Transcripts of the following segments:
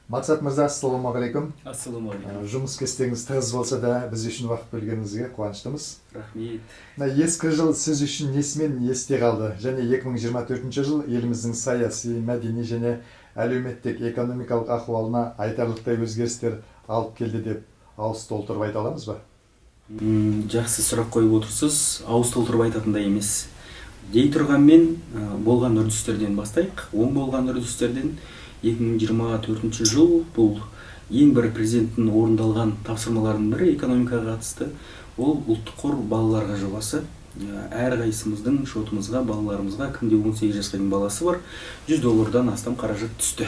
Мақсат мырза, ассалаумағалейкум. Ассалаумағалейкум. Жұмыс кестеңіз тығыз болса да, біз үшін уақыт бөлгеніңізге қуаныштымыз. Рахмет. Ескі жыл сіз үшін несімен есте қалды? Және 2024 жыл еліміздің саяси, мәдени және әлеуметтік экономикалық ахуалына айтарлықтай өзгерістер алып келді деп ауыз толтырып айта аламыз ба? Жақсы сұрақ қойып отырсыз. Ауыз толтырып айтатындай емес. Дей тұрғанмен болған үрдістерден бастайық. Оң болған үрдістерден 2024 жыл бұл ең бір президенттің орындалған тапсырмаларының бірі экономикаға қатысты. Ол ұлттық қор балаларға жобасы. Әрқайсымыздың шотымызға, балаларымызға, кімде 18 жасқа дейін баласы бар, $100 астам қаражат түсті.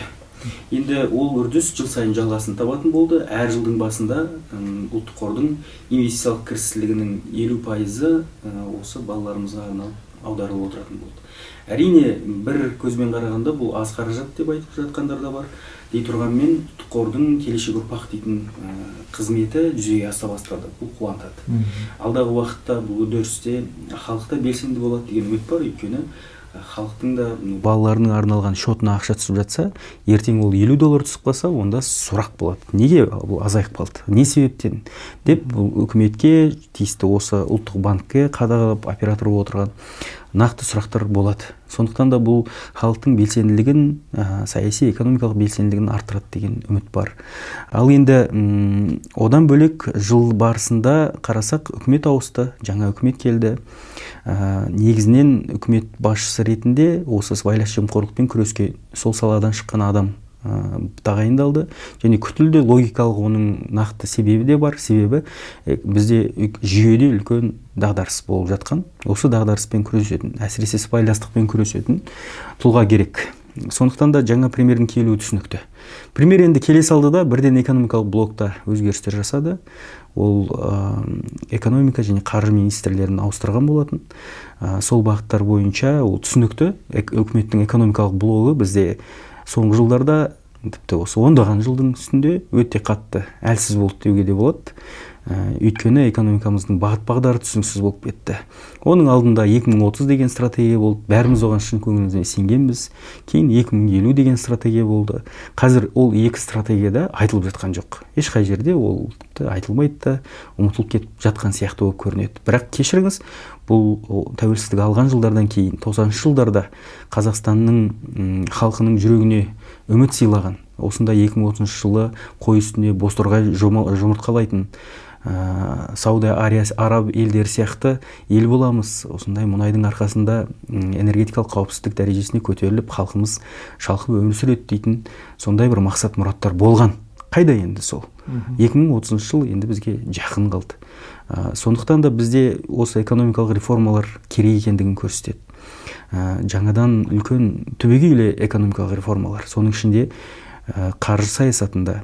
Енді ол үрдіс жыл сайын жалғасын табатын болды. Әр жылдың басында ұлттық қордың инвестициялық кірістілігінің 50% осы балаларымызға арналып аударылып отыратын болды. Әрине, бір көзбен қарағанда бұл аз қаражат деп айтып жатқандар да бар. Дей тұрғанмен ұлттық қордың келешек ұрпақ дейтін қызметі жүзеге аса бастады. Бұл қуантады. Алдағы уақытта бұл үдерісте халықта белсенді болады деген үміт бар, өйткені халықтың да балаларының арналған шотына ақша түсіп жатса, ертең ол $50 түсіп қалса, онда сұрақ болады. Неге бұл азайып қалды? Не себептен? Деп үкіметке, тиісті осы ұлттық банкке қадағалап оператор отырған нақты сұрақтар болады. Сондықтан да бұл халықтың белсенділігін, саяси экономикалық белсенділігін арттырады деген үміт бар. Ал енді одан бөлек жыл барысында қарасақ, үкімет ауысты, жаңа үкімет келді. Негізінен үкімет басшысы ретінде осы сыбайлас жемқорлықпен күреске сол саладан шыққан адам тағайындалды, және күтілді. Логикалық оның нақты себебі де бар. Себебі бізде жүйеде үлкен дағдарыс болып жатқан. Осы дағдарыспен күресетін, әсіресе сыбайластықпен күресетін тұлға керек. Сондықтан да жаңа премьердің келуі түсінікті. Премьер енді келе салды да бірден экономикалық блокта өзгерістер жасады. Ол экономика және қаржы министрлерін ауыстырған болатын. Сол бағыттар бойынша ол түсінікті. Үкіметтің экономикалық блогы бізде соңғы жылдарда, тіпті осы ондаған жылдың үстінде өте қатты әлсіз болды деуге де болады. Өйткені экономикамыздың бағыт-бағдары түсініксіз болып кетті. Оның алдында 2030 деген стратегия болды. Бәріміз оған шын көңілімізбен сенгенбіз. Кейін 2050 деген стратегия болды. Қазір ол екі стратегияда айтылып жатқан жоқ. Ешқай жерде ол айтылмайды да, ұмытылып кетіп жатқан сияқты болып көрінеді. Бірақ кешіріңіз, бұл тәуелсіздік алған жылдардан кейін 90 жылдарда Қазақстанның халқының жүрегіне үміт сыйлаған, осында 2030 жылы қой үстінде бозторғай жұмыртқалайтын Сауд Араб елдері сияқты ел боламыз. Осындай мұнайдың арқасында энергетикалық қауіпсіздік дәрежесіне көтеріліп, халқымыз шалқып өмір сүреді дейтін сондай бір мақсат мұраттар болған. Қайда енді сол? 2030 жыл енді бізге жақын қалды. Сондықтан да бізде осы экономикалық реформалар керек екендігін көрсетеді. Жаңадан үлкен түбегейлі экономикалық реформалар. Соның ішінде қаржы саясатында,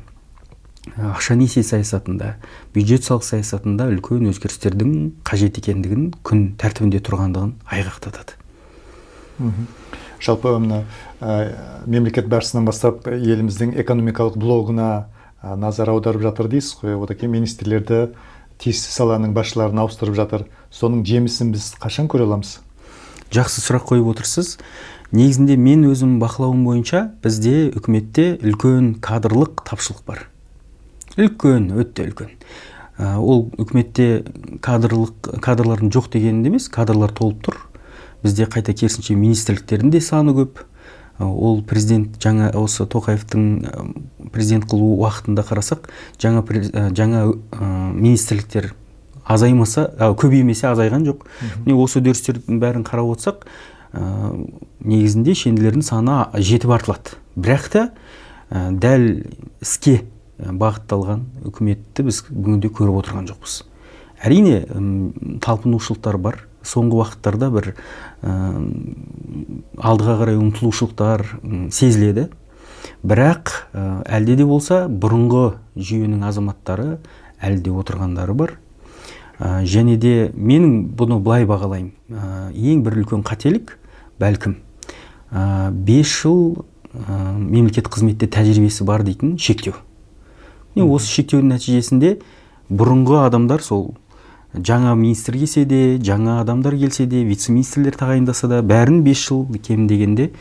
ақша несие саясатында, бюджет салық саясатында үлкен өзгерістердің қажет екендігін, күн тәртібінде тұрғандығын айғақтатады. Жалпы мемлекет басшысынан бастап еліміздің экономикалық блогына назар аударып жатыр дейсіз ғой. Одан кейін министрлерді, тиісті саланың басшыларын ауыстырып жатыр. Соның жемісін біз қашан көре аламыз? Жақсы сұрақ қойып отырсыз. Негізінде мен өзім бақылауым бойынша бізде үкіметте үлкен кадрлық тапшылық бар. Үлкен, өте үлкен. Ол үкіметте кадрлардың жоқ дегенде емес, кадрлар толып тұр. Бізде қайта керісінше министрліктердің де саны көп. Ол президент жаңа осы Тоқаевтың президент қылу уақытында қарасақ, жаңа министрліктер азаймаса, көбеймесе азайған жоқ. Осы үдерістердің бәрін қарап отырсақ, негізінде шенділердің саны жетіп артылады. Бірақ та дәл іске бағытталған үкіметті біз бүгінде көріп отырған жоқпыз. Әрине, талпынушылықтар бар. Соңғы уақыттарда бір алдыға қарай ұмтылушылықтар сезіледі. Бірақ әлде де болса бұрынғы жүйенің азаматтары әлде отырғандары бар. Және де менің бұны былай бағалаймын. Ең бір үлкен қателік бәлкім 5 жыл мемлекет қызметте тәжірибесі бар дейтін шектеу. Осы шектеудің нәтижесінде бұрынғы адамдар сол жаңа министр келсе де, жаңа адамдар келсе де, вице-министрлер тағайындаса да, бәрін 5 жыл кем дегенде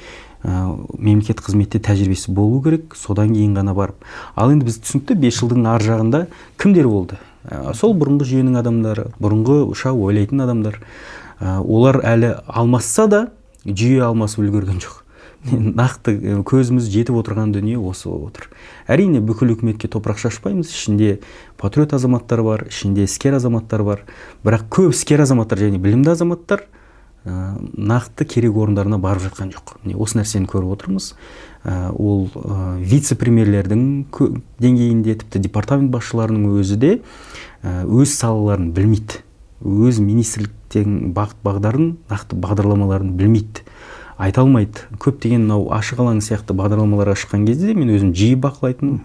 мемлекет қызметте тәжірибесі болу керек, содан кейін ғана барып. Ал енді біз түсінікті 5 жылдың ар жағында кімдер болды? Сол бұрынғы жүйенің адамдары, бұрынғы ойлайтын адамдар. Олар әлі алмасса да жүйе алмасып үлгерген жоқ. Нақты көзіміз жетіп отырған дүние осы болып отыр. Әрине бүкіл үкіметке топырақ шашпаймыз. Ішінде патриот азаматтар бар, ішінде іскер азаматтар бар. Бірақ көп іскер азаматтар және білімді азаматтар нақты керек орындарына барып жатқан жоқ. Осы нәрсені көріп отырмыз. Ол вице-премьерлердің деңгейінде, тіпті департамент басшыларының өзі де өз салаларын білмейді. Өз министрліктің бағыт бағдарын, нақты бағдарламаларын білмейді. Айта алмайды. Көптеген ашық алаң сияқты бағдарламаларға шыққан кезде мен өзім жиі бақылайтын,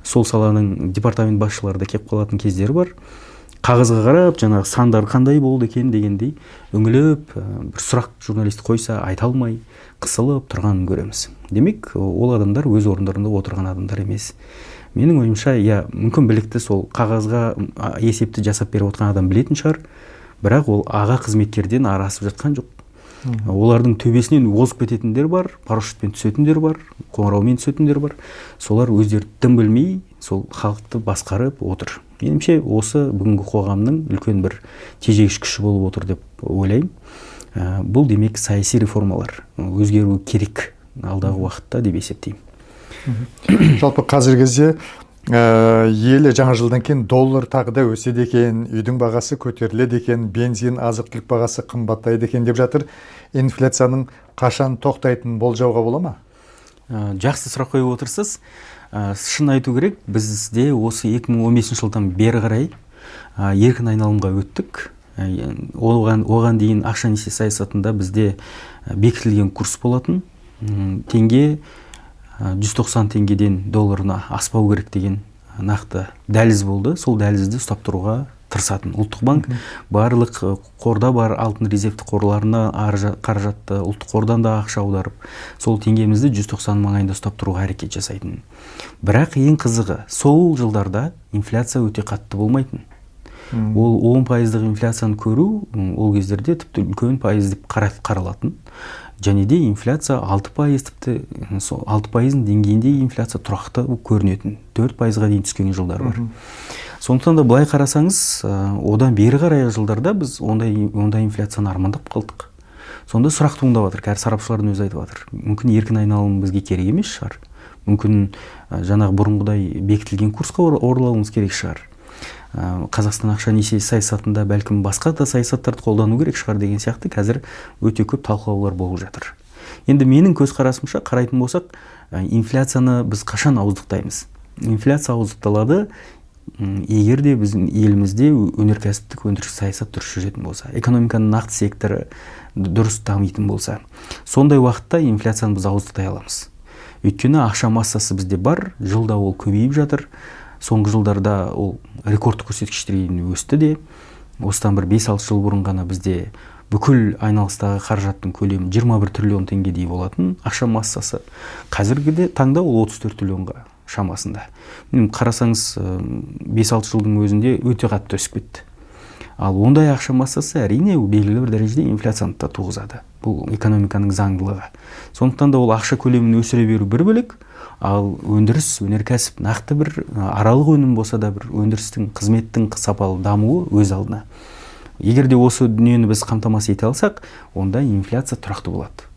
сол саланың департамент басшылары да келіп қалатын кездері бар. Қағазға қарап, жаңағы сандар қандай болды екен дегендей үңіліп, бір сұрақ журналист қойса айта алмай, қысылып тұрғанын көреміз. Демек, ол адамдар өз орындарында отырған адамдар емес. Менің ойымша, мүмкін білікті сол қағазға есепті жасап беріп отырған адам білетін шығар, бірақ ол аға қызметкерден арасып жатқан жоқ. Олардың төбесінен озып кететіндер бар, парашютпен түсетіндер бар, қоңыраумен түсетіндер бар. Солар өздері дым білмей, сол халықты басқарып отыр. Меніңше осы бүгінгі қоғамның үлкен бір тежегіш күші болып отыр деп ойлаймын. Бұл демек саяси реформалар өзгеру керек алдағы уақытта деп есептеймін. Жалпы қазіргі кезде елі жаңа жылдан кейін доллар тағы да өседі екен, үйдің бағасы көтеріледі екен, бензин, азық-түлік бағасы қымбаттайды екен деп жатыр. Инфляцияның қашан тоқтайтынын болжауға бола ма? Жақсы сұрақ қойып отырсыз. Шын айту керек, бізде осы 2015 жылдан бері қарай еркін айналымға өттік. Оған дейін ақша несие саясатында бізде бекітілген курс болатын. Теңге 190 теңгеден долларына аспау керек деген нақты дәліз болды. Сол дәлізді ұстап тұруға тырысатын. Ұлттық банк барлық қорда бар алтын резервті қорларына қаражатты ұлттық қордан да ақша аударып, сол теңгемізді 190 маңайында ұстап тұруға әрекет жасайтын. Бірақ ең қызығы, сол жылдарда инфляция өте қатты болмайтын. Ол 10% инфляцияны көру, ол кездерде тіпті үлкен пайыз деп қаралатын. Және де инфляция 6%, тіпті 6%-ның деңгейінде инфляция тұрақты көрінетін. 4%-ға дейін түскен жылдар бар. Сондықтан да былай қарасаңыз, одан бері қарай жылдарда біз ондай инфляцияны армандап қалдық. Сонда сұрақ туындап жатыр, кәр сарапшылардың өзі айтып жатыр. Мүмкін еркін айналым бізге керек емес шығар. Мүмкін жаңағы бұрынғыдай бекітілген курсқа оралуымыз керек шығар. Қазақстан ақша несие саясатында бәлкім басқа да саясаттарды қолдану керек шығар деген сияқты қазір өте көп талқылаулар болып жатыр. Енді менің көзқарасымша қарайтын болсақ, инфляцияны біз қашан ауыздықтаймыз? Инфляция ауыздықталады, егер де біздің елімізде өнеркәсіптік өндіріс саясат дұрыс жүретін болса, экономиканың нақты секторы дұрыс дамитын болса, сондай уақытта инфляцияны біз ауыздықтай аламыз. Өйткені ақша массасы бізде бар, жылда ол көбейіп жатыр. Соңғы жылдарда ол рекордтық көрсеткіштерге өсті де, осыдан бір 5-6 жыл бұрын ғана бізде бүкіл айналыстағы қаражаттың көлемі 21 триллион теңгедей болатын ақша массасы. Қазіргіде таңда ол 34 триллионға шамасында. Қарасаңыз 5-6 жылдың өзінде өте қатты өсіп кетті. Ал ондай ақша массасы әрине белгілі бір дәрежеде инфляцияны да туғызады. Бұл экономиканың заңдылығы. Сондықтан да ол ақша көлемін өсіре беру бір бөлек, ал өндіріс, өнеркәсіп нақты бір аралық өнім болса да бір өндірістің, қызметтің сапалы дамуы өз алдына. Егер де осы дүниені біз қамтамасыз ете алсақ, онда инфляция тұрақты болады.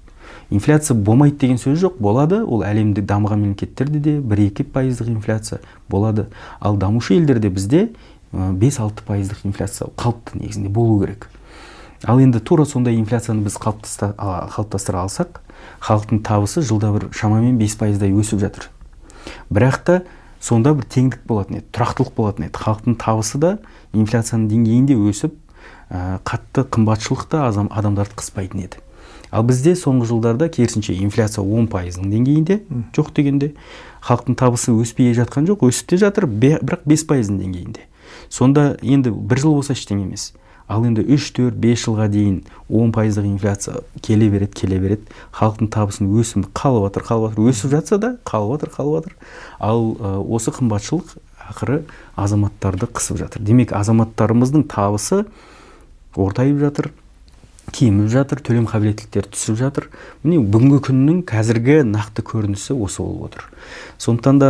Инфляция болмайды деген сөз жоқ, болады. Ол әлемдік дамыған мемлекеттерде де 1-2% инфляция болады. Ал дамушы елдерде бізде 5-6% инфляция қалыпты негізінде болу керек. Ал енді тура сондай инфляцияны біз қалыптастыра алсақ, халықтың табысы жылда бір шамамен 5%-дай өсіп жатыр. Бірақ та сонда бір теңдік болатын еді, тұрақтылық болатын еді. Халықтың табысы да инфляцияның деңгейінде өсіп, қатты қымбатшылықта адамдарды қыспайтын еді. Ал бізде соңғы жылдарда керісінше инфляция 10%-ның деңгейінде, жоқ дегенде халықтың табысы өспей жатқан жоқ, өсіп те жатыр, бірақ 5%-ның деңгейінде. Сонда енді бір жыл болса ештеңе емес. Ал енді 3-4-5 жылға дейін 10%-ық инфляция келе береді, халықтың табысын өсімі қалып жатыр, өсіп жатса да қалып жатыр. Ал осы қымбатшылық ақыры азаматтарды қысып жатыр. Демек, азаматтарымыздың табысы ортайып жатыр, кеміп жатыр, төлем қабілеттіліктері түсіп жатыр. Міне бүгінгі күннің қазіргі нақты көрінісі осы болып отыр. Сондықтан да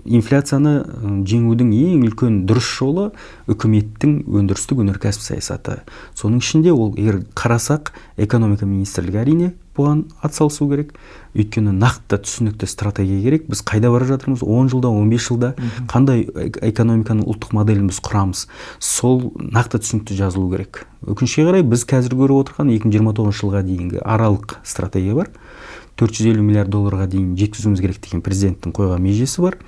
инфляцияны жеңудің ең үлкен дұрыс жолы үкіметтің өндірістік өнеркәсіп саясаты. Соның ішінде ол егер қарасақ, экономика министрлігі әрине бұған атсалысу керек. Өйткені нақты түсінікті стратегия керек. Біз қайда бара жатырмыз? 10 жылда, 15 жылда қандай экономиканың ұлттық моделін біз құрамыз? Сол нақты түсінікті жазылу керек. Өкінішке қарай біз қазір көріп отырған 2029 жылға дейінгі аралық стратегия бар. 450 миллиард долларға дейін жеткізуіміз керек деген президенттің қойған межесі бар.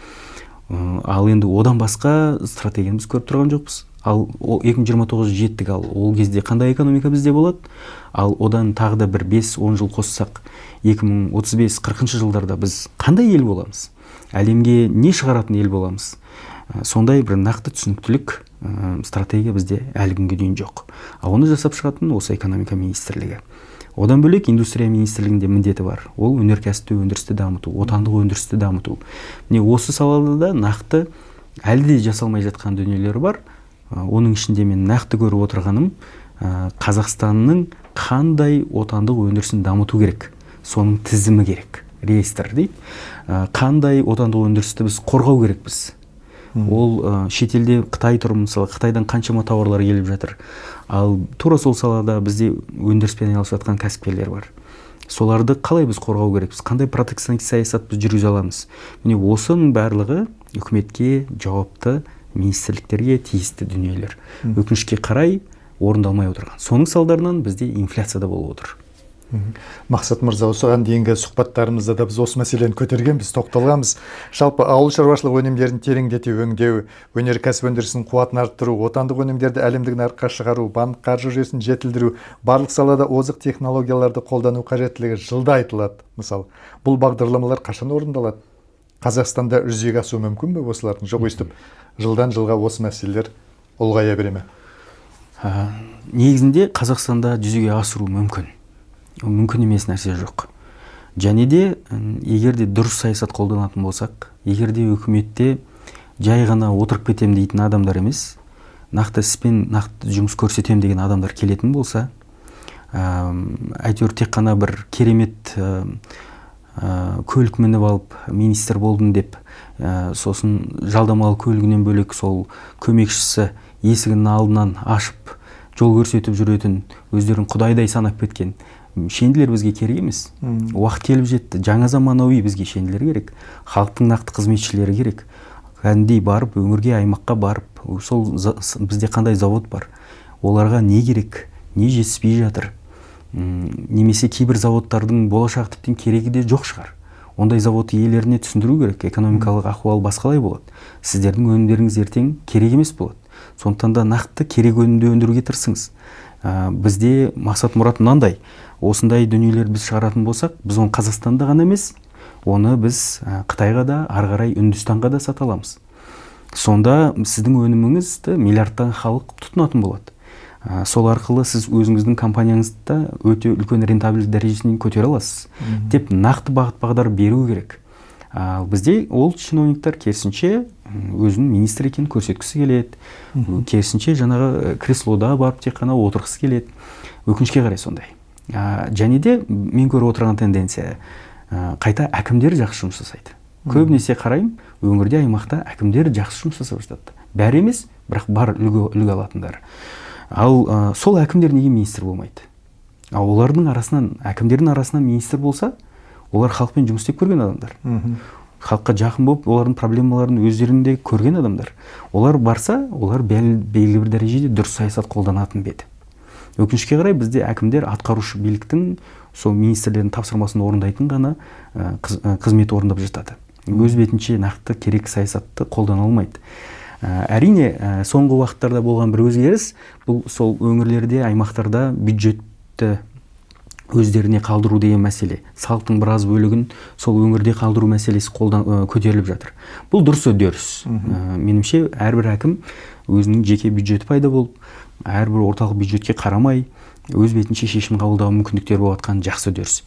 Ал енді одан басқа стратегияны біз көріп тұрған жоқпыз. Ал 2029 жеттік, ал ол кезде қандай экономика бізде болады? Ал одан тағы да бір 5-10 жыл қоссақ, 2035-40 жылдарда біз қандай ел боламыз? Әлемге не шығаратын ел боламыз? Сондай бір нақты түсініктілік стратегия бізде әлі күнге дейін жоқ. Ал оны жасап шығатын осы экономика министрлігі. Одан бөлек индустрия министрлігінде міндеті бар. Ол өнеркәсіпті, өндірісті дамыту, отандық өндірісті дамыту. Міне осы салада да нақты әлі де жасалмай жатқан дүниелер бар. Оның ішінде мен нақты көріп отырғаным Қазақстанның қандай отандық өндірісін дамыту керек. Соның тізімі керек. Реестр дейді. Қандай отандық өндірісті біз қорғау керекпіз. Ол шетелде Қытай тұр, мысалы Қытайдан қаншама тауарлар келіп жатыр. Ал тура сол салада бізде өндіріспен айналысып жатқан кәсіпкерлер бар. Соларды қалай біз қорғау керекпіз? Қандай протекционистік саясат біз жүргізе аламыз? Міне осының барлығы үкіметке жауапты министрліктерге тиісті дүниелер. Өкінішке қарай орындалмай отырған. Соның салдарынан бізде инфляция да болып отыр. Мақсат мырза, осыған дейінгі сұхбаттарымызда да біз осы мәселені көтергенбіз, тоқталғанбыз. Жалпы ауыл шаруашылық өнімдерін тереңдете өңдеу, өнеркәсіп өндірісінің қуатын арттыру, отандық өнімдерді әлемдік нарыққа шығару, банк қаржы жүйесін жетілдіру, барлық салада озық технологияларды қолдану қажеттілігі жылда айтылады. Мысалы, бұл бағдарламалар қашан орындалады? Қазақстанда жүзеге асуы мүмкін бе осылардың? Жоқ, өйстіп жылдан жылға осы мәселелер ұлғая бере ме? Негізінде Қазақстанда жүзеге асыру мүмкін. Мүмкін емес нәрсе жоқ. Және де егер де дұрыс саясат қолданатын болсақ, егер де үкіметте жай ғана отырып кетем дейтін адамдар емес, нақты іспен нақты жұмыс көрсетем деген адамдар келетін болса, әйтеуір тек қана бір керемет көлік мініп алып министр болдым деп, сосын жалдамалы көлігінен бөлек сол көмекшісі есігінің алдынан ашып жол көрсетіп жүретін, өздерін құдайдай санап кеткен шенділер бізге керек емес. Уақыт келіп жетті. Жаңа заманауи бізге шенділер керек. Халықтың нақты қызметшілері керек. Кәдімгідей барып, өңірге, аймаққа барып, сол бізде қандай завод бар? Оларға не керек? Не жетіспей жатыр? Немесе кейбір заводтардың болашақ тіптен керегі де жоқ шығар. Ондай завод иелеріне түсіндіру керек. Экономикалық ахуал басқалай болады. Сіздердің өнімдеріңіз ертең керек емес болады. Сондықтан да нақты керек өнімді өндіруге тырысыңыз. Бізде мақсат мұрат мынандай. Осындай дүниелер біз шығаратын болсақ, біз оны Қазақстанда ғана емес, оны біз Қытайға да, ары қарай Үндістанға да сата аламыз. Сонда сіздің өніміңізді миллиардтан халық тұтынатын болады. Сол арқылы сіз өзіңіздің компанияңызды өте үлкен рентабельдік дәрежесіне көтере аласыз. Деп нақты бағыт бағдар беру керек. Бізде ол чиновниктер керісінше өзінің министр екенін көрсеткісі келеді. Керісінше жаңағы креслода барып тек қана отырғысы келеді. Өкінішке қарай сондай. Және де мен көріп отырған тенденция, қайта әкімдер жақсы жұмыс жасайды. Көбінесе қараймын, өңірде, аймақта әкімдер жақсы жұмыс жасап жатады. Бәрі емес, бірақ бар үлгі алатындар. Ал сол әкімдер неге министр болмайды? Олардың арасынан, әкімдердің арасынан министр болса, олар халықпен жұмыс істеп көрген адамдар. Халыққа жақын болып, олардың проблемаларын өздерінде көрген адамдар. Олар барса, олар белгілі бір дәрежеде дұрыс саясат қолданатын беді. Өкінішке қарай бізде әкімдер атқарушы биліктің сол министрлердің тапсырмасын орындайтын ғана қызмет орындап жатады. Өз бетінше нақты керек саясатты қолдана алмайды. Әрине, соңғы уақыттарда болған бір өзгеріс, бұл сол өңірлерде, аймақтарда бюджетті өздеріне қалдыру деген мәселе. Салықтың біраз бөлігін сол өңірде қалдыру мәселесі көтеріліп жатыр. Бұл дұрыс үдеріс. Меніңше, әрбір әкім өзінің жеке бюджеті пайда болып, әрбір орталық бюджетке қарамай, өз бетінше шешім қабылдау мүмкіндіктері болып жатқан жақсы үдеріс.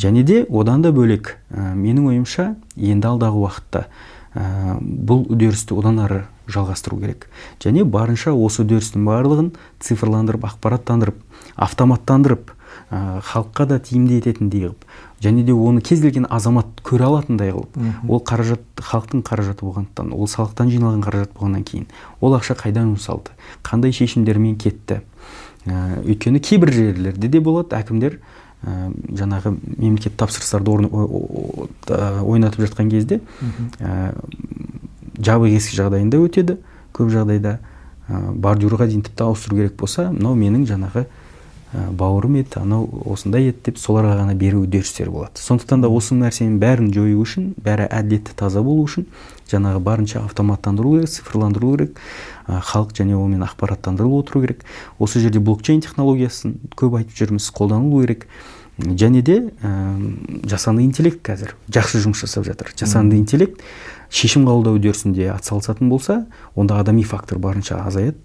Және де одан да бөлек менің ойымша енді алдағы уақытта бұл үдерісті одан ары жалғастыру керек. Және барынша осы үдерістің барлығын цифрландырып, ақпараттандырып, автоматтандырып, халыққа да тиімді ететіндей қылып, және де оны кез келген азамат көре алатындай қылып, ол қаражат халықтың қаражаты болғандықтан, ол салықтан жиналған қаражат болғаннан кейін, ол ақша қайдан жұмсалды, қандай шешімдермен кетті. Өйткені кейбір жерлерде де болады, әкімдер жаңағы мемлекет тапсырыстарды ойнатып жатқан кезде жабық есік жағдайында өтеді. Көп жағдайда бордюрға дейін тіпті ауыстыру керек болса, мынау менің жаңағы бауырым еді, анау осындай еді деп соларға ғана беру үдерістер болады. Сондықтан да осы нәрсенің бәрін жою үшін, бәрі әділетті, таза болу үшін жаңағы барынша автоматтандыру керек, цифрландыру керек, халық және онымен ақпараттандырылып отыру керек. Осы жерде блокчейн технологиясын көп айтып жүрміз, қолданылу керек. Және де жасанды интеллект қазір жақсы жұмыс жасап жатыр. Жасанды интеллект шешім қабылдау үдерісінде атсалысатын болса, онда адами фактор барынша азаяды.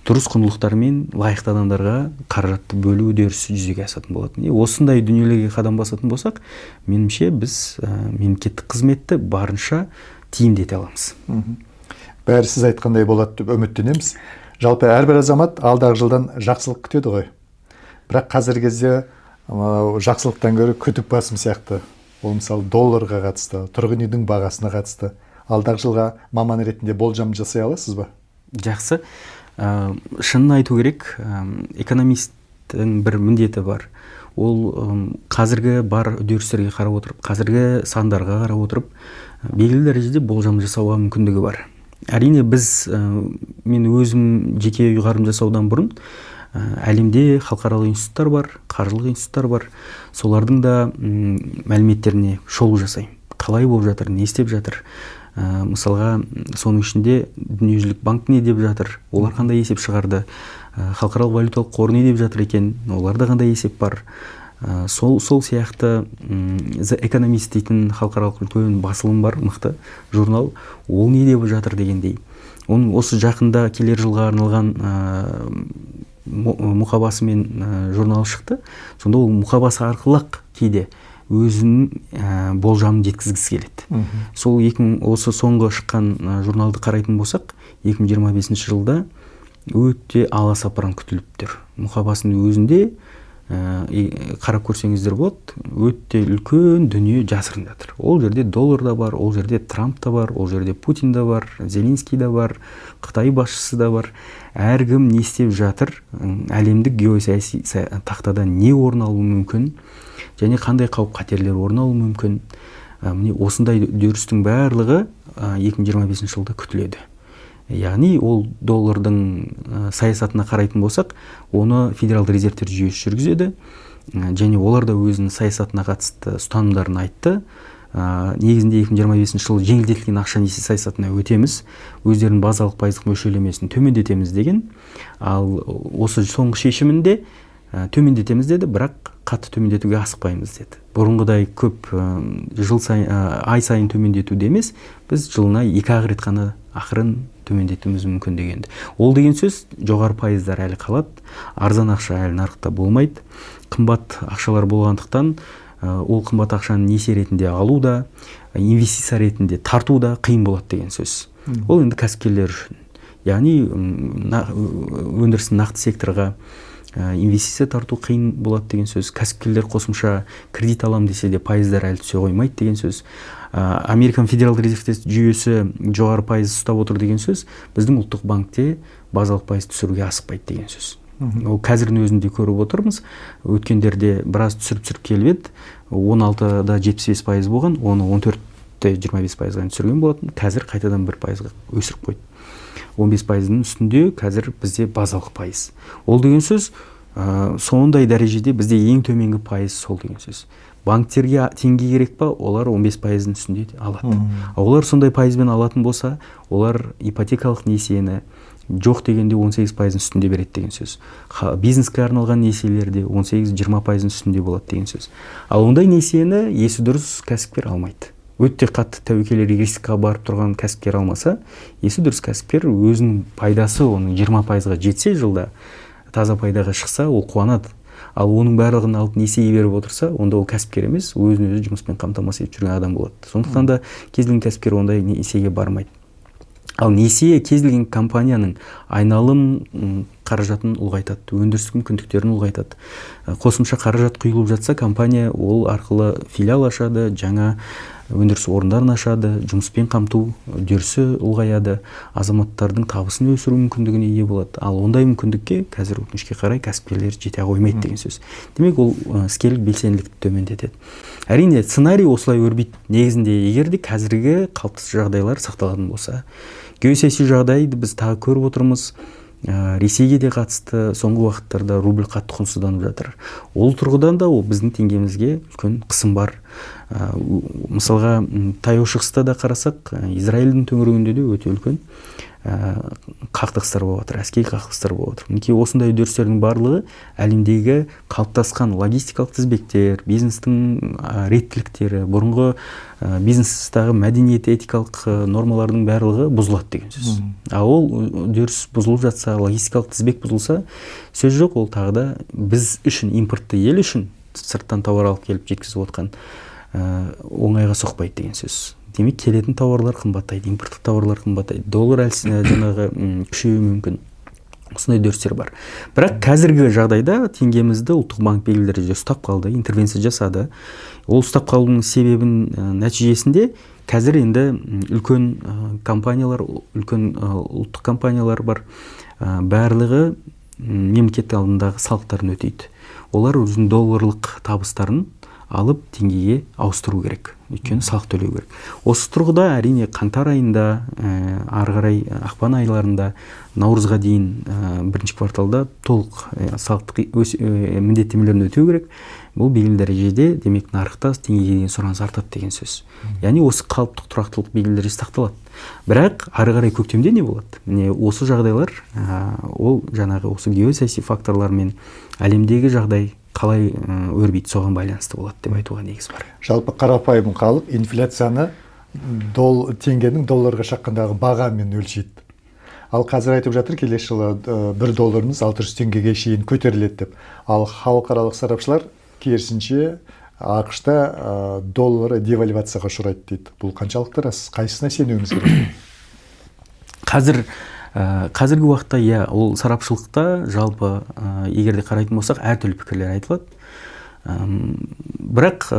Дұрыс құндылықтармен лайықты адамдарға қаражатты бөлу үдерісі жүзеге асатын болады. Осындай дүниелерге қадам басатын болсақ, меніңше біз мемлекеттік қызметті барынша тиімді ете аламыз. Бәрі сіз айтқандай болады деп үміттенеміз. Жалпы әрбір азамат алдағы жылдан жақсылық күтеді ғой. Бірақ қазіргі кезде жақсылықтан гөрі күтіп басым сияқты. Ол мысалы долларға қатысты, тұрғын үйдің бағасына қатысты. Алдағы жылға маман ретінде болжам жасай аласыз ба? Жақсы. Шынын айту керек, экономисттің бір міндеті бар. Ол қазіргі бар үдерістерге қарап отырып, қазіргі сандарға қарап отырып, белгілі дәрежеде болжам жасауға мүмкіндігі бар. Әрине мен өзім жеке ұйғарым жасаудан бұрын әлемде халықаралық институттар бар, қаржылық институттар бар. Солардың да мәліметтеріне шолу жасаймын. Қалай болып жатыр, не істеп жатыр? Мысалға, соның ішінде дүниежүзілік банк не деп жатыр, олар қандай есеп шығарды, халықаралық валюталық қор не деп жатыр екен, оларда қандай есеп бар. Сол сияқты The Economist дейтін халықаралық үлкен басылым бар, мықты журнал, ол не деп жатыр дегендей. Оның осы жақында келер жылға арналған мұқабасымен журнал шықты. Сонда ол мұқабасы арқылы кейде өзінің болжамын жеткізгісі келеді. Сол осы соңғы шыққан журналды қарайтын болсақ, 2025 жылда өте аласапыран күтіліп тұр. Мұқабасының өзінде қарап көрсеңіздер болады, өте үлкен дүние жасырын жатыр. Ол жерде доллар да бар, ол жерде Трамп та бар, ол жерде Путин да бар, Зеленский да бар, Қытай басшысы да бар. Әркім не істеп жатыр, әлемдік геосаяси тақтада не орын алуы мүмкін, және қандай қауіп қатерлер орын алуы мүмкін. Міне осындай үдерістің барлығы 2025 жылда күтіледі. Яғни ол доллардың саясатына қарайтын болсақ, оны Федералды резервтер жүйесі жүргізеді, және олар да өзінің саясатына қатысты ұстанымдарын айтты. Негізінде 2025 жылы жеңілдетілген ақша несие саясатына өтеміз, өздерінің базалық пайыздық мөлшерлемесін төмендетеміз деген. Ал осы соңғы шешімінде төмендетеміз деді, бірақ қатты төмендетуге асықпаймыз деді. Бұрынғыдай көп ай сайын төмендетуде емес, біз жылына 2-ақ рет қана ақырын төмендетуіміз мүмкін дегенді. Ол деген сөз жоғары пайыздар әлі қалады, арзан ақша әлі нарықта болмайды. Қымбат ақшалар болғандықтан ол қымбат ақшаны несие ретінде алу да, инвестиция ретінде тарту да қиын болады деген сөз. Ол енді кәсіпкерлер үшін. Яғни өндірістің нақты секторға инвестиция тарту қиын болады деген сөз. Кәсіпкерлер қосымша кредит алам десе де пайыздар әлі түсе қоймайды деген сөз. Американ Федералды резервтер жүйесі жоғары пайыз ұстап отыр деген сөз. Біздің ұлттық банкте базалық пайыз түсіруге асықпайды деген сөз. Ол қазірдің өзінде көріп отырмыз. Өткендерде біраз түсіріп келіп еді. 16-да 75% болған, оны 14-те 25%-ға түсірген болатын. Қазір қайтадан 1%-ға өсіріп қойды. 15%-ның үстінде қазір бізде базалық пайыз. Ол деген сөз сондай дәрежеде бізде ең төменгі пайыз сол деген сөз. Банктерге теңге керек па, олар 15%-ның үстінде алады. Олар сондай пайызбен алатын болса, олар ипотекалық несиені жоқ дегенде 18%-ның үстінде береді деген сөз. Бизнеске арналған несиелерде 18-20%-ның үстінде болады деген сөз. Ал ондай несиені есі дұрыс кәсіпкер алмайды. Өтте қатты тәуекел рискқа барып тұрған кәсіпкер алмаса, есі дұрыс кәсіпкер өзінің пайдасы оның 20%-ға жетсе жылда, таза пайдаға шықса, ол қуанады. ал оның барлығын алып несие беріп отырса, онда ол кәсіпкер емес, өзін өзі жұмыспен қамтамасыз етіп жүрген адам болады. Сондықтан да кез келген кәсіпкер ондай несиеге бармайды. Ал несие кез келген компанияның айналым қаражатын ұлғайтады, өндіріс мүмкіндіктерін ұлғайтады. Қосымша қаражат құйылып жатса, компания ол арқылы филиал ашады, жаңа өндіріс орындарын ашады, жұмыспен қамту үдерісі ұлғаяды, азаматтардың табысын өсіру мүмкіндігіне ие болады. Ал ондай мүмкіндікке қазір өкінішке қарай кәсіпкерлер жете қоймайды деген сөз. Демек, ол іскерлік белсенділікті төмендетеді. Әрине, сценарий осылай өрбиді. Негізінде, егер де қазіргі қалыпты жағдайлар сақталатын болса, геосаяси жағдайды біз тағы көріп отырмыз. Ресейге де қатысты соңғы уақыттарда рубль қатты құнсызданып жатыр. Ол тұрғыдан да ол біздің теңгемізге үлкен қысым бар. Мысалға, таяу шығыста да қарасақ, Израильдің төңірегінде де өте үлкен қақтығыстар болып жатыр, әскери қақтығыстар болып жатыр. Мінекей осындай үдерістердің барлығы әлемдегі қалыптасқан логистикалық тізбектер, бизнестің реттіліктері, бұрынғы бизнестағы мәдениет, этикалық нормалардың барлығы бұзылады деген сөз. Ол үдеріс бұзылып жатса, логистикалық тізбек бұзылса, сөз жоқ, ол тағы да біз үшін, импортты ел үшін сырттан тауар алып келіп жеткізіп отқан оңайға соқпайды деген сөз. Демек, келетін тауарлар қымбаттайды, импорттық тауарлар қымбаттайды, доллар жаңағы күшеюі мүмкін. Осындай үдерістер бар. Бірақ қазіргі жағдайда теңгемізді ұлттық банк белгілі дәрежеде ұстап қалды, интервенция жасады. Ол ұстап қалуының себебін нәтижесінде қазір енді үлкен компаниялар, үлкен ұлттық компаниялар бар. Барлығы мемлекет алдындағы салықтарын өтейді. Олар өзінің долларлық табыстарын алып теңгеге ауыстыру керек. Өйткені салық төлеу керек. Осы тұрғыда әрине қаңтар айында, ары қарай ақпан айларында, наурызға дейін бірінші кварталда толық салықтық міндеттемелерін өтеу керек. Бұл белгілі дәрежеде демек нарықта теңгеге деген сұраныс артады деген сөз. Яғни осы қалыптық тұрақтылық белгілі дәрежеде сақталады. Бірақ ары қарай көктемде не болады? Міне осы жағдайлар, ол жаңағы осы геосаяси факторлар мен әлемдегі жағдай қалай өрбиді, соған байланысты болады деп айтуға негіз бар. Жалпы қарапайым халық инфляцияны теңгенің долларға шаққандағы бағамен өлшейді. Ал қазір айтып жатыр, келесі жылы 1 долларымыз 600 теңгеге шейін көтеріледі деп. Ал халықаралық сарапшылар керісінше ақш-та доллары девальвацияға ұшырайды дейді. Бұл қаншалықты рас? Қайсысына сенуіміз керек? Қазіргі уақытта, ол сарапшылықта жалпы егерде қарайтын болсақ, әртүрлі пікірлер айтылады. Бірақ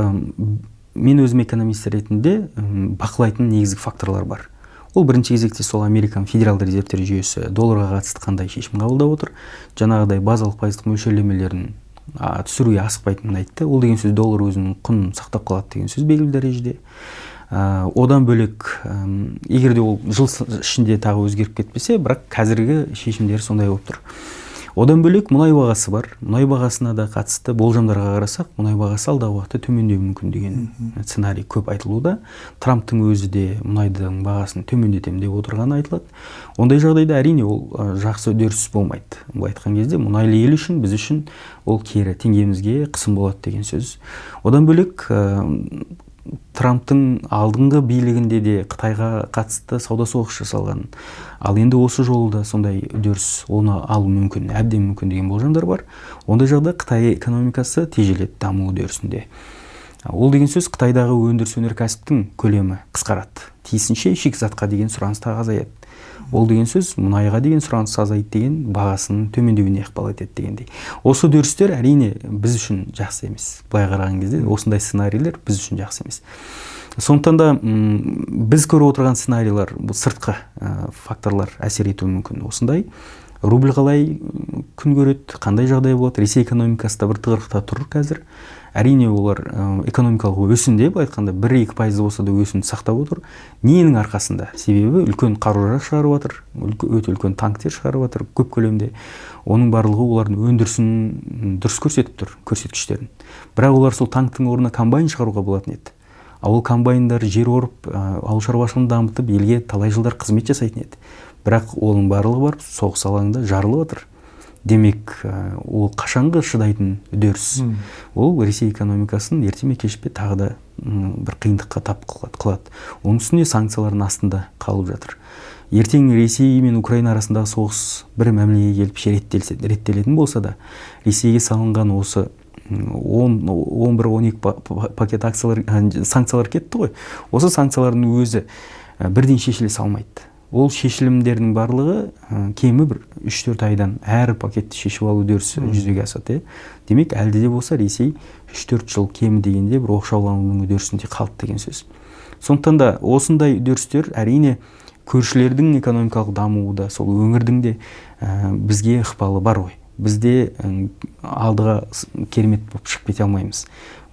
мен өзім экономист ретінде бақылайтын негізгі факторлар бар. Ол бірінші кезекте сол Американ федералды резервтер жүйесі долларға қатысты қандай шешім қабылдап отыр. Жаңағыдай базалық пайыздық мөлшерлемелерін түсіруге асықпайтынын айтты. Ол деген сөз доллар өзінің құнын сақтап қалады деген сөз белгілі дәрежеде. Одан бөлек, егер де ол жыл ішінде тағы өзгеріп кетпесе, бірақ қазіргі шешімдері сондай болып тұр. Одан бөлек мұнай бағасы бар. Мұнай бағасына да қатысты болжамдарға қарасақ, мұнай бағасы алдағы уақытта төмендеуі мүмкін деген сценарий көп айтылуда. Трамптың өзі де мұнайдың бағасын төмендетемін деп отырғаны айтылады. Ондай жағдайда әрине ол жақсы үдеріс болмайды. Бұл айтқан кезде мұнайлы ел үшін, біз үшін ол кері теңгемізге қысым болады деген сөз. Одан бөлек, Трамптың алдыңғы билігінде де Қытайға қатысты сауда соғыс жасалған. Ал енді осы жолы да сондай үдеріс оны алу мүмкін, әбден мүмкін деген болжамдар бар. Ондай жағда Қытай экономикасы тежеледі даму үдерісінде. Ол деген сөз Қытайдағы өндіріс өнеркәсіптің көлемі қысқарады. Тиісінше шикізатқа деген сұраныс тағы азаяды. Ол деген сөз мұнайға деген сұраныс азайды деген бағасының төмендеуіне ықпал етеді дегендей. Осы үдерістер әрине біз үшін жақсы емес. Былай қараған кезде осындай сценарийлер біз үшін жақсы емес. Сондықтан да біз көріп отырған сценарийлар, бұл сыртқы факторлар әсер етуі мүмкін. Осындай рубль қалай күн көреді, қандай жағдай болады? Ресей экономикасы да бір тығырықта тұр қазір. Әрине олар экономикалық өсімде, былай айтқанда 1-2% болса да өсімді сақтап отыр. Ненің арқасында? Себебі үлкен қару-жарақ шығарып отыр, өте үлкен танктер шығарып отыр көп көлемде. Оның барлығы олардың өндірісін дұрыс көрсетіп тұр, көрсеткіштерін. Бірақ олар сол танктың орнына комбайн шығаруға болатын еді. Ол комбайндар жер орып, ауыл шаруашылығын дамытып, елге талай жылдар қызмет жасайтын еді. Бірақ оның барлығы бар, соғыс алаңында жарылып отыр. Демек, ол қашанғы шыдайтын үдеріс. Ол Ресей экономикасын ерте ме кеш пе тағы да бір қиындыққа тап қылады. Оның үстіне санкциялардың астында қалып жатыр. ертең Ресей мен Украина арасындағы соғыс бір мәмілеге келіп реттелетін болса да, Ресейге салынған осы 11-12 пакет санкциялар кетті ғой. Осы санкциялардың өзі бірден шешіле салмайды. Ол шешілімдердің барлығы кемі бір 3-4 айдан әр пакетті шешіп алу үдерісі жүзеге асады. Демек, әлде де болса Ресей 3-4 жыл кемі дегенде бір оқшауланудың үдерісінде қалды деген сөз. Сондықтан да осындай үдерістер әрине көршілердің экономикалық дамуы да, сол өңірдің де бізге ықпалы бар ғой. Бізде алдыға керемет болып шығып кете алмаймыз.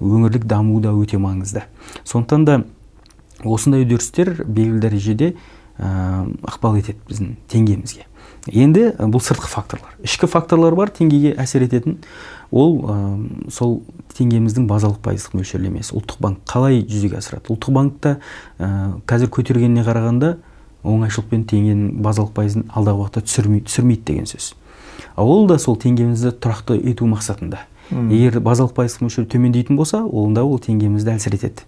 Өңірлік даму да өте маңызды. Сондықтан да осындай үдерістер белгілі дәрежеде ықпал етеді біздің теңгемізге. Енді бұл сыртқы факторлар. Ішкі факторлар бар теңгеге әсер ететін. Ол сол теңгеміздің базалық пайыздық мөлшерлемесі. Ұлттық банк қалай жүзеге асырады? Ұлттық банкта қазір көтергеніне қарағанда оңайшылықпен теңгенің базалық пайызын алдағы уақытта түсірмейді деген сөз. Ол да сол теңгемізді тұрақты ету мақсатында. Егер базалық пайыздық мөлшері төмендейтін болса, онда ол теңгемізді әлсіретеді.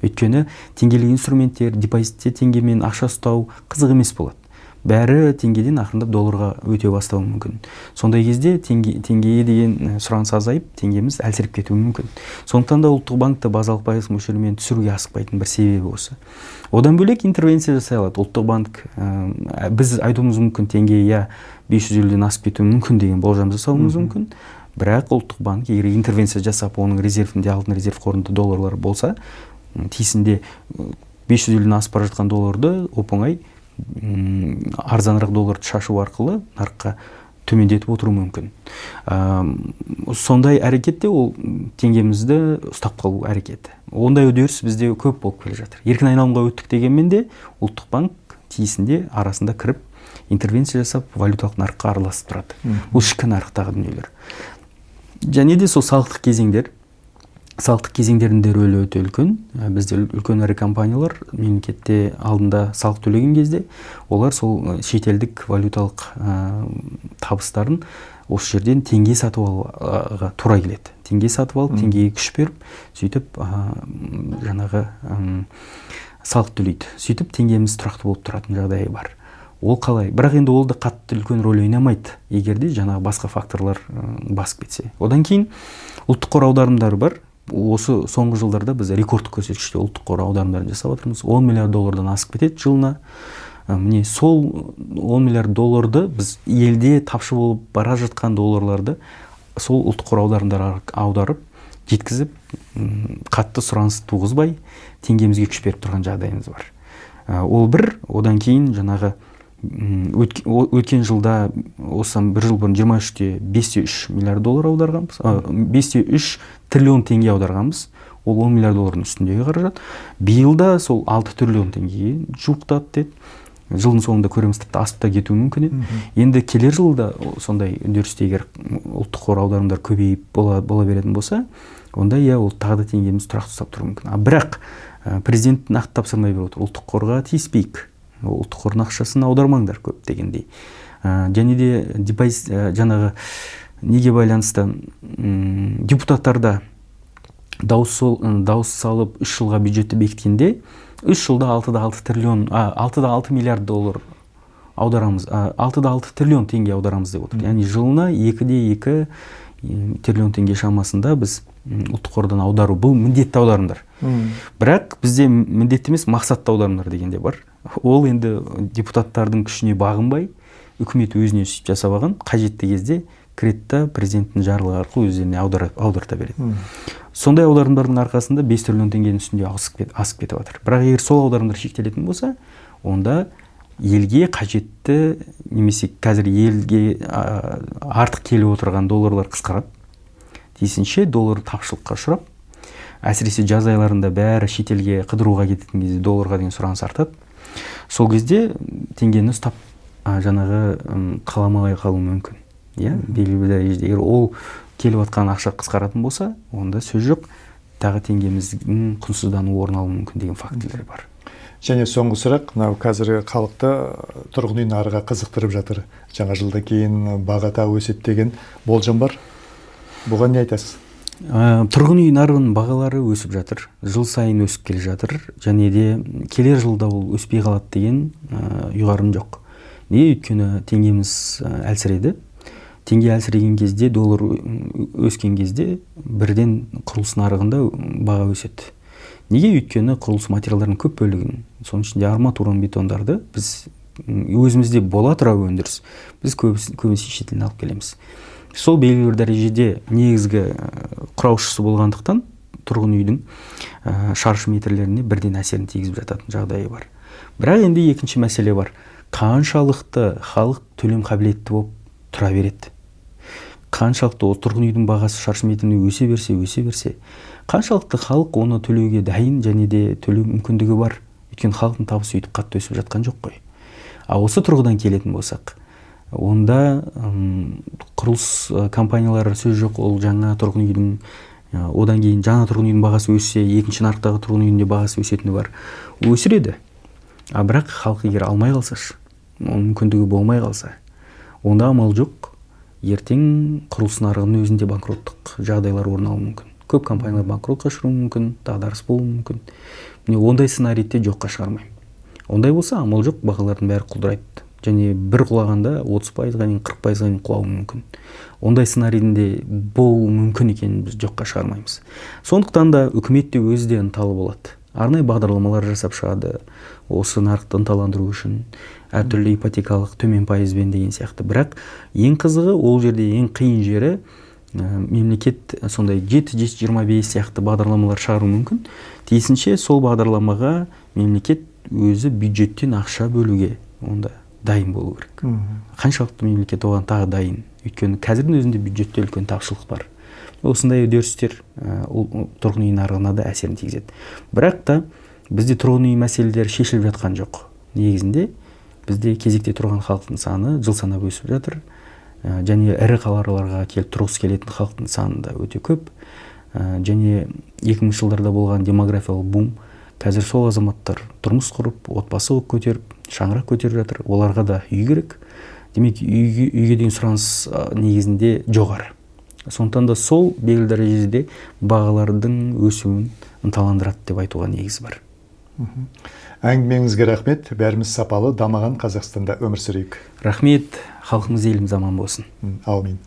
Өйткені теңгелік инструменттер, депозитте теңгемен ақша ұстау қызық емес болады. Бәрі теңгеден ақырындап долларға өте бастауы мүмкін. Сондай кезде теңгеге деген сұраныс азайып, теңгеміз әлсіреп кетуі мүмкін. Сондықтан да ұлттық банкта базалық пайыздық мөлшермен түсіруге асықпайтын бір себебі осы. Одан бөлек интервенция жасай алады. Ұлттық банк біз айтуымыз мүмкін теңге 550-ден асып кетуі мүмкін деген болжам жасауымыз мүмкін. Бірақ ұлттық банк егер интервенция жасап, оның резервінде, алтын резерв қорында долларлар болса, тиісінде 550-ден асып бара жатқан долларды оп-оңай арзанырақ долларды шашу арқылы нарыққа төмендетіп отыру мүмкін. Сондай әрекетте ол теңгемізді ұстап қалу әрекеті. Ондай үдеріс бізде көп болып келе жатыр. Еркін айналымға өттік дегенмен де ұлттық банк тиісінде арасында кіріп интервенция жасап валюталық нарыққа араласып тұрады. Бұл ішкі нарықтағы дүниелер. Және де сол салықтық кезеңдердің де рөлі өте үлкен. Бізде үлкен ірі компаниялар мемлекетте алдында салық төлеген кезде, олар сол шетелдік валюталық табыстарын осы жерден теңге сатып алуға тура келеді. Теңге сатып алып, теңгеге күш беріп, сөйтіп жаңағы салық төлейді. Сөйтіп теңгеміз тұрақты болып тұратын жағдайы бар. Ол қалай? Бірақ енді ол да қатты үлкен рөл ойнамайды, егер де жаңағы басқа факторлар басып кетсе. Одан кейін ұлттық қор аударымдары бар. Осы соңғы жылдарда біз рекордтық көрсеткіште ұлттық қор аударымдарын жасап отырмыз. 10 миллиард доллардан асып кетеді жылына. Міне сол 10 миллиард долларды біз елде тапшы болып бара жатқан долларларды сол ұлттық қор аударымдары аударып, жеткізіп, қатты сұраныс туғызбай, теңгемізге күш беріп тұрған жағдайымыз бар. Ол бір, одан кейін жаңағы өткен жылда осы бір жыл бұрын 23-те 5,3 миллиард доллар аударғанбыз, 5,3 триллион теңге аударғанбыз. Ол 10 миллиард доллардың үстіндегі қаражат. Биылда сол 6 триллион теңгеге жуықтады деді. Жылдың соңында көреміз, тіпті асып та кетуі мүмкін еді. Енді келер жылда сондай үдерісте егер ұлттық қор аударымдар көбейіп бола беретін болса, онда ол тағы да теңгеміз тұрақты ұстап тұруы мүмкін. Бірақ президент нақты тапсырмай беріп отыр. Ұлттық қорға тиіспейік. Ұлттық қордың ақшасын аудармаңдар көп дегендей. Және де депозит жаңағы неге байланысты депутаттарда дауыс салып 3 жылға бюджетті бекіткенде 3 жылда 6 миллиард доллар аударамыз, 6 триллион теңге аударамыз деп отыр. Яғни жылына 2,2 триллион теңге шамасында біз ұлттық қордан аудару, бұл міндетті аударымдар. Бірақ бізде міндетті емес, мақсатты аударымдар дегенде бар. Ол енді депутаттардың күшіне бағынбай, үкімет өзіне сөйтіп жасап алған, қажетті кезде кредитті президенттің жарлығы арқылы өздеріне аударта береді. Сондай аударымдардың арқасында 5 триллион теңгенің үстінде асып кетіп жатыр. Бірақ егер сол аударымдар шектелетін болса, онда елге қажетті, немесе қазір елге артық келіп отырған долларлар қысқарады. Тиісінше доллар тапшылыққа ұшырап, әсіресе жаз айларында бәрі шетелге қыдыруға кететін кезде долларға деген сұраныс артады. Сол кезде теңгені ұстап жаңағы қаламай қалуы мүмкін. Белгілі дәрежеде егер ол келіп жатқан ақша қысқаратын болса, онда сөз жоқ, тағы теңгеміздің құнсыздануы орын алуы мүмкін деген фактілер бар. Және соңғы сұрақ, мынау қазіргі халықты тұрғын үй нарығы қызықтырып жатыр. Жаңа жылдан кейін баға тағы өседі деген болжам бар. Бұған не айтасыз? Тұрғын үй нарығының бағалары өсіп жатыр, жыл сайын өсіп келе жатыр, және де келер жылда ол өспей қалады деген ұйғарым жоқ. Неге? Өйткені теңгеміз әлсіреді. Теңге әлсіреген кезде, доллар өскен кезде бірден құрылыс нарығында баға өседі. Неге? Өйткені құрылыс материалдарының көп бөлігін, соның ішінде арматураны, бетондарды біз өзімізде бола тұра өндіріс, біз көбінесе шетелден алып келеміз. Сол белгілі бір дәрежеде негізгі құраушысы болғандықтан тұрғын үйдің шаршы метрлеріне бірден әсерін тигізіп жататын жағдайы бар. Бірақ енді екінші мәселе бар. Қаншалықты халық төлем қабілетті болып тұра береді? Қаншалықты тұрғын үйдің бағасы шаршы метріне өсе берсе, қаншалықты халық оны төлеуге дайын және де төлеу мүмкіндігі бар? Өйткені халықтың табысы өйтіп қатты өсіп жатқан жоқ қой. Осы тұрғыдан келетін болсақ, онда құрылыс компаниялары сөз жоқ, ол жаңа тұрғын үйдің, одан кейін жаңа тұрғын үйдің бағасы өссе, екінші нарықтағы тұрғын үйдің де бағасы өсетіні бар. Өсіреді. Бірақ халық егер алмай қалса, оның мүмкіндігі болмай қалса, онда амал жоқ. Ертең құрылыс нарығының өзінде банкроттық жағдайлар орын алуы мүмкін. Көп компаниялар банкротқа ұшыруы мүмкін, дағдарыс болуы мүмкін. Міне ондай сценарийді жоққа шығармаймын. Ондай болса амал жоқ, бағалардың бәрі құлдырайды. Және бір құлағанда 30%-ға дейін, 40%-ға дейін құлауы мүмкін. Ондай сценарийінде болуы мүмкін екенін біз жоққа шығармаймыз. Сондықтан да үкімет те өзі де ынталы болады. Арнайы бағдарламалар жасап шығады, осы нарықты ынталандыру үшін, әртүрлі ипотекалық төмен пайызбен деген сияқты. Бірақ ең қызығы, ол жерде ең қиын жері, мемлекет сондай 7-25 сияқты бағдарламалар шығару мүмкін. Тиісінше сол бағдарламаға мемлекет өзі бюджеттен ақша бөлуге онда дайын болу керек. Қаншалықты мемлекет оған тағы дайын? Өйткені қазірдің өзінде бюджетте үлкен тапшылық бар. Осындай үдерістер тұрғын үй нарығына да әсерін тигізеді. Бірақ та бізде тұрғын үй мәселелері шешіліп жатқан жоқ. Негізінде бізде кезекте тұрған халықтың саны жыл санап өсіп жатыр. Және ірі қалаларға келіп тұрғысы келетін халықтың саны да өте көп. Және 2000 жылдарда болған демографиялық бум, қазір сол азаматтар тұрмыс құрып, отбасы көтеріп, шаңырақ көтеріп жатыр. Оларға да үй керек. Демек, үйге деген сұраныс негізінде жоғары. Сондықтан да сол белгілі дәрежеде бағалардың өсуін ынталандырады деп айтуға негіз бар. Әңгімеңізге рахмет. Бәріміз сапалы, дамыған Қазақстанда өмір сүрейік. Рахмет. Халқымыз, еліміз аман болсын. Аумин.